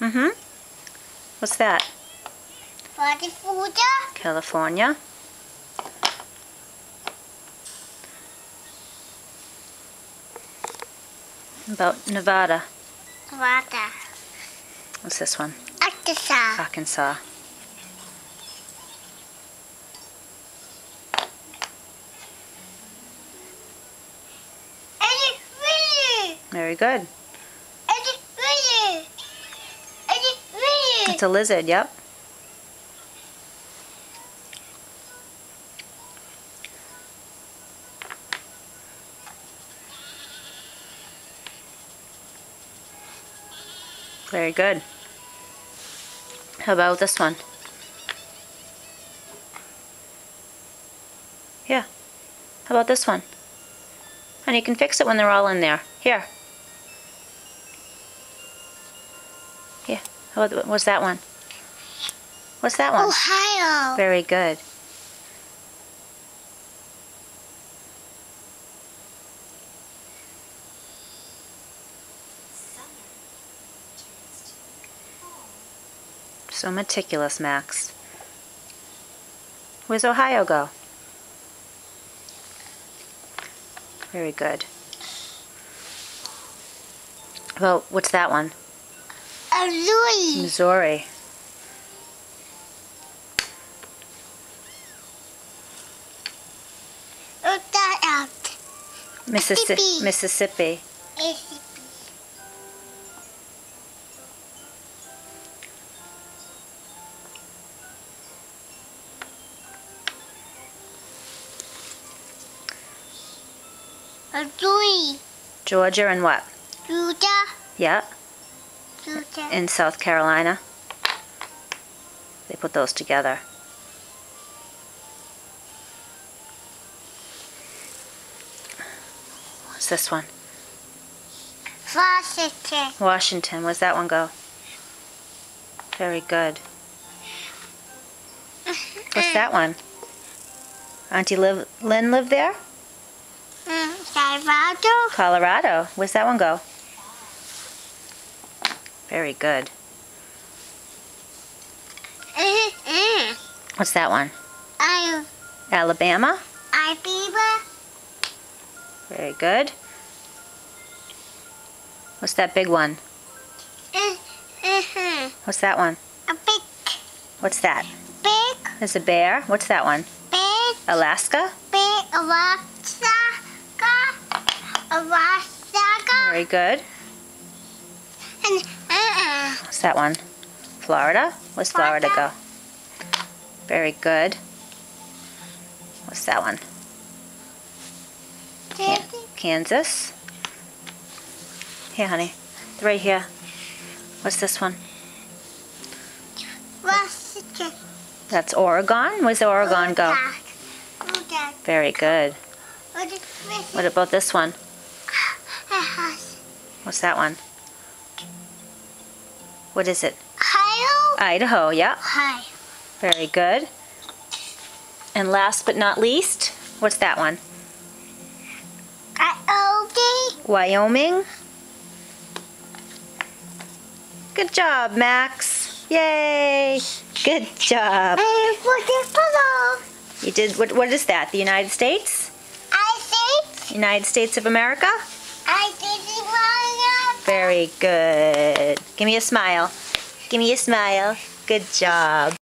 Mm-hmm. What's that? California. California. About Nevada. Nevada. What's this one? Arkansas. Arkansas. Very good. It's a lizard, yep. Very good. How about this one? Yeah. How about this one? And you can fix it when they're all in there. Here. Yeah. How about, what's that one? What's that one? Ohio. Very good. So meticulous, Max. Where's Ohio go? Very good. Well, what's that one? Missouri. Missouri. What's that out? Mississippi. Mississippi. Missouri. Georgia and what? Georgia. Yeah. Georgia. In South Carolina. They put those together. What's this one? Washington. Washington. Where's that one go? Very good. What's that one? Auntie Lynn live there? Colorado. Colorado. Where's that one go? Very good. What's that one? Alabama. Alabama. Very good. What's that big one? What's that one? A big. What's that? Big. There's a bear. What's that one? Big. Alaska. Big. Alaska. Alaska. Very good. And What's that one? Florida. Where's Florida go? Very good. What's that one? Kansas. Here, honey. It's right here. What's this one? Washington. That's Oregon. Where's Oregon go? Oregon. Very good. What about this one? What's that one? What is it? Ohio. Idaho, yep. Ohio. Very good. And last but not least, what's that one? Wyoming. Good job, Max. Yay! Good job. You did, what is that? The United States? United States of America? Very good. Give me a smile. Give me a smile. Good job.